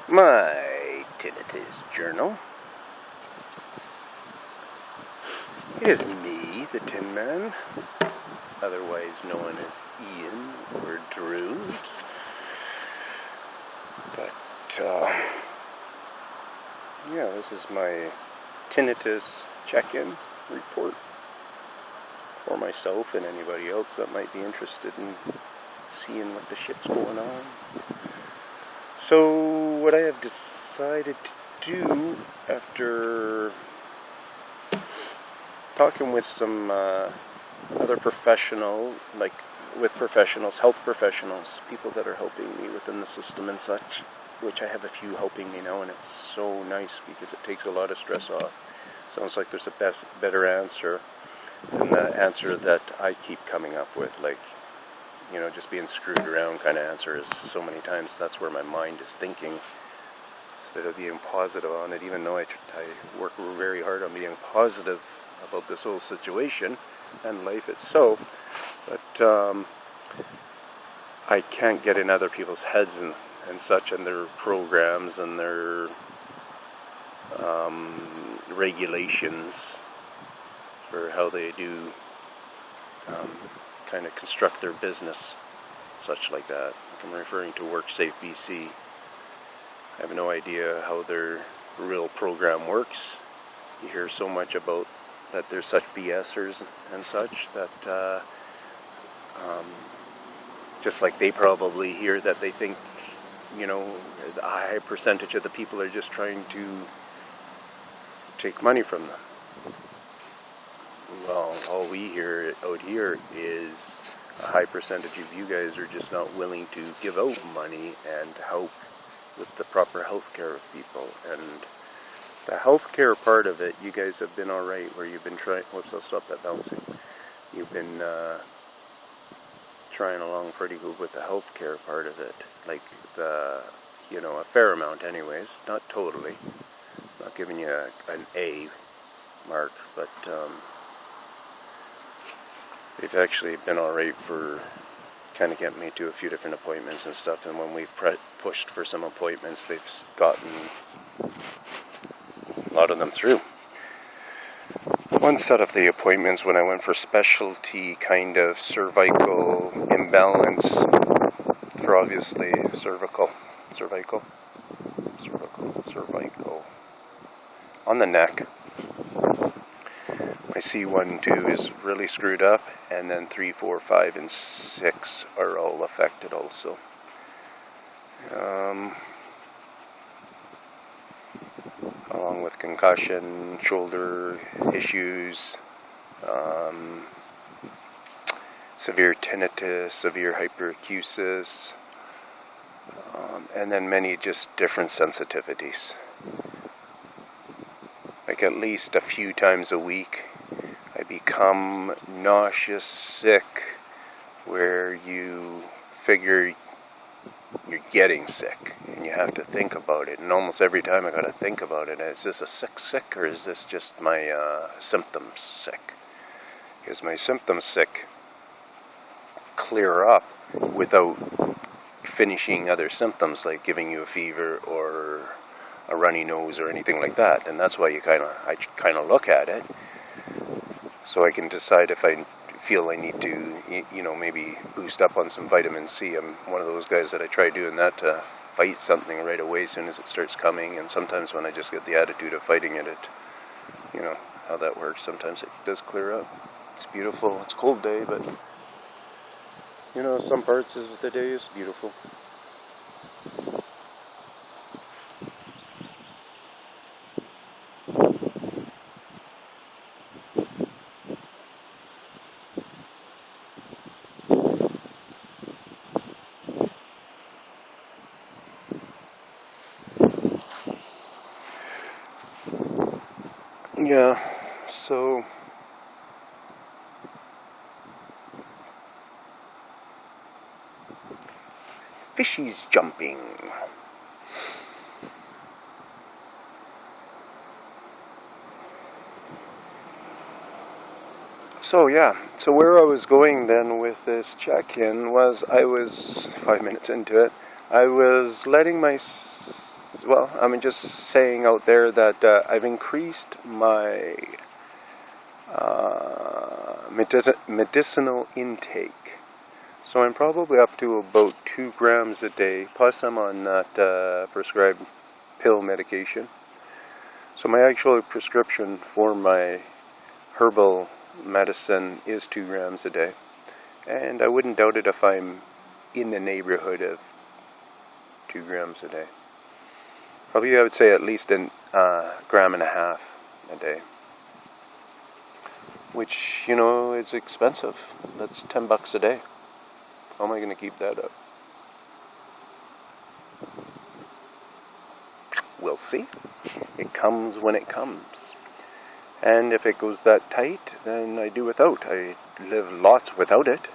My tinnitus journal. It is me, the Tin Man, otherwise known as Ian or Drew. But, yeah, this is my tinnitus check-in report for myself and anybody else that might be interested in seeing what the shit's going on. So, what I have decided to do after talking with some other professional, health professionals, people that are helping me within the system and such, which I have a few helping me now, and it's so nice because it takes a lot of stress off. Sounds like there's a better answer than the answer that I keep coming up with, just being screwed around kind of answers so many times. That's where my mind is thinking instead of being positive on it, even though I work very hard on being positive about this whole situation and life itself. But I can't get in other people's heads and such, and their programs and their regulations for how they do kind of construct their business, such like that. I'm referring to WorkSafe BC. I have no idea how their real program works. You hear so much about that there's such BSers and such that just like they probably hear that they think, a high percentage of the people are just trying to take money from them. Well, all we hear out here is a high percentage of you guys are just not willing to give out money and help with the proper health care of people. And the health care part of it, you guys have been alright, where you've been trying, I'll stop that bouncing. You've been trying along pretty good with the health care part of it. A fair amount anyways, not totally. Not giving you an A mark, but they've actually been alright for kind of getting me to a few different appointments and stuff, and when we've pushed for some appointments, they've gotten a lot of them through. One set of the appointments when I went for specialty kind of cervical imbalance for obviously cervical on the neck. My C1, 2 is really screwed up, and then 3, 4, 5, and 6 are all affected also. Along with concussion, shoulder issues, severe tinnitus, severe hyperacusis, and then many just different sensitivities. Like at least a few times a week, I become nauseous, sick, where you figure you're getting sick, and you have to think about it, and almost every time I gotta think about it, is this a sick, or is this just my symptoms sick? Because my symptoms sick clear up without finishing other symptoms, like giving you a fever or a runny nose or anything like that, and that's why I kind of look at it, so I can decide if I feel I need to, maybe boost up on some vitamin C. I'm one of those guys that I try doing that to fight something right away as soon as it starts coming, and sometimes when I just get the attitude of fighting it, how that works, sometimes it does clear up. It's beautiful. It's a cold day, but, some parts of the day is beautiful. Yeah, so fishies jumping. So where I was going then with this check-in was, I was 5 minutes into it, I was letting my well, I'm just saying out there that I've increased my medicinal intake. So I'm probably up to about 2 grams a day, plus I'm on that prescribed pill medication. So my actual prescription for my herbal medicine is 2 grams a day. And I wouldn't doubt it if I'm in the neighborhood of 2 grams a day. Probably I would say at least a gram and a half a day. Which, you know, is expensive. That's $10 a day. How am I going to keep that up? We'll see. It comes when it comes. And if it goes that tight, then I do without. I live lots without it.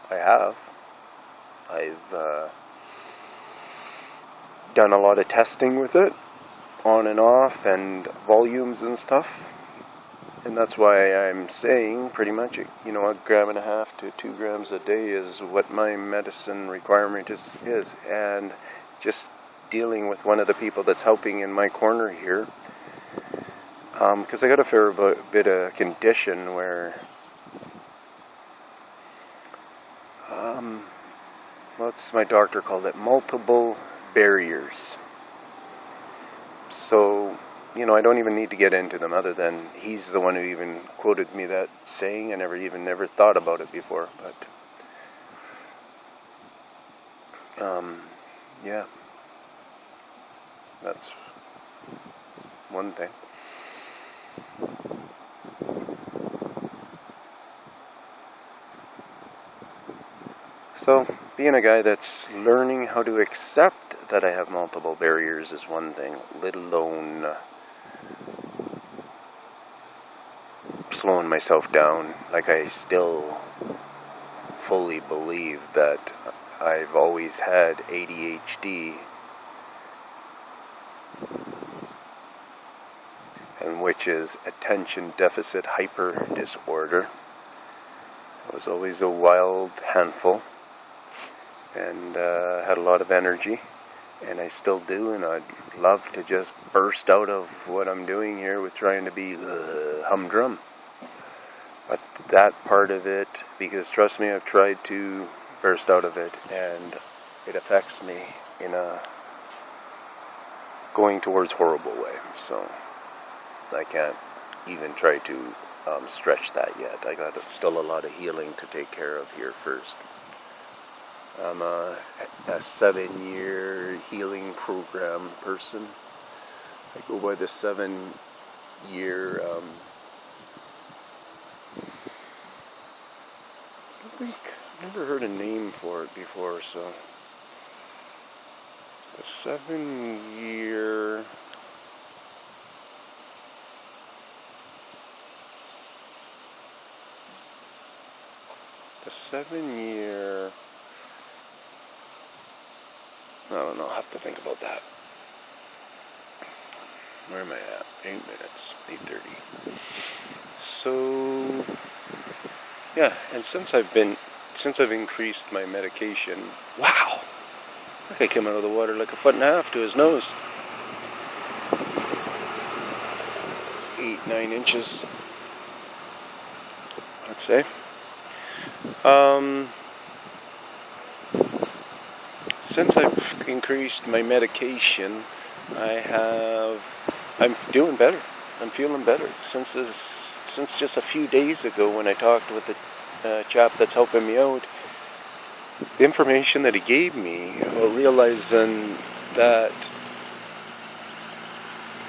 I have. I've done a lot of testing with it, on and off, and volumes and stuff. And that's why I'm saying pretty much, you know, a gram and a half to 2 grams a day is what my medicine requirement is. And just dealing with one of the people that's helping in my corner here, because I got a fair bit of condition where, what's my doctor called it? Multiple barriers. So, you know, I don't even need to get into them, other than he's the one who even quoted me that saying. I never thought about it before, but yeah, that's one thing. So, being a guy that's learning how to accept that I have multiple barriers is one thing, let alone slowing myself down. Like, I still fully believe that I've always had ADHD, and which is attention deficit hyper disorder. I was always a wild handful, and had a lot of energy, and I still do, and I'd love to just burst out of what I'm doing here with trying to be humdrum. But that part of it, because trust me, I've tried to burst out of it, and it affects me in a going towards horrible way. So I can't even try to stretch that yet. I got still a lot of healing to take care of here first. I'm a 7-year healing program person. I go by the 7-year, I've never heard a name for it before, so the 7-year, I don't know, I'll have to think about that. Where am I at? 8 minutes, 8:30. So, yeah, and since I've increased my medication, wow! That guy came out of the water like 1.5 feet to his nose. 8-9 inches, I'd say. Since I've increased my medication, I'm doing better. I'm feeling better. Since just a few days ago when I talked with the chap that's helping me out, the information that he gave me, realizing that,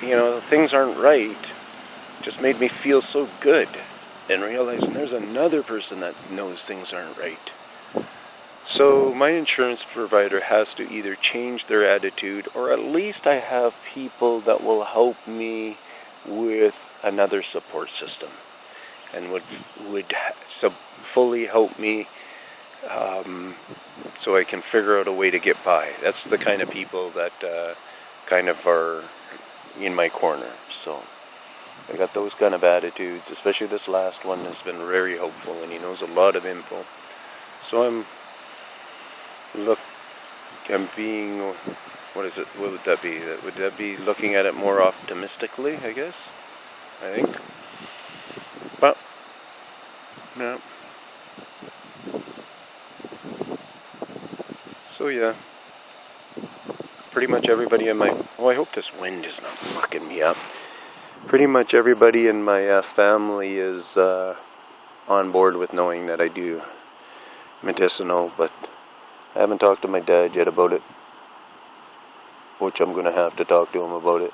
you know, things aren't right, just made me feel so good. And realizing there's another person that knows things aren't right. So my insurance provider has to either change their attitude, or at least I have people that will help me with another support system, and would fully help me, so I can figure out a way to get by. That's the kind of people that kind of are in my corner. So I got those kind of attitudes. Especially this last one has been very helpful, and he knows a lot of info. So I'm I'm being, what is it? What would that be? Would that be looking at it more optimistically, I guess? I think. But, no. So yeah. Pretty much everybody in my, oh, I hope this wind is not fucking me up. Pretty much everybody in my family is on board with knowing that I do medicinal, but I haven't talked to my dad yet about it, which I'm going to have to talk to him about it,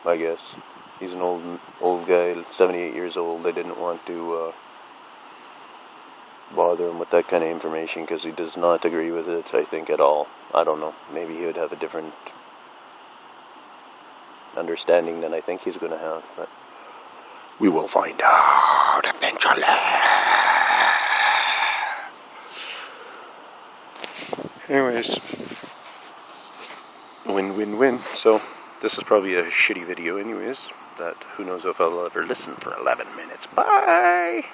I guess. He's an old guy, 78 years old. I didn't want to bother him with that kind of information because he does not agree with it, I think, at all. I don't know. Maybe he would have a different understanding than I think he's going to have, but we will find out eventually. Anyways, win. So this is probably a shitty video anyways, that who knows if I'll ever listen for 11 minutes. Bye!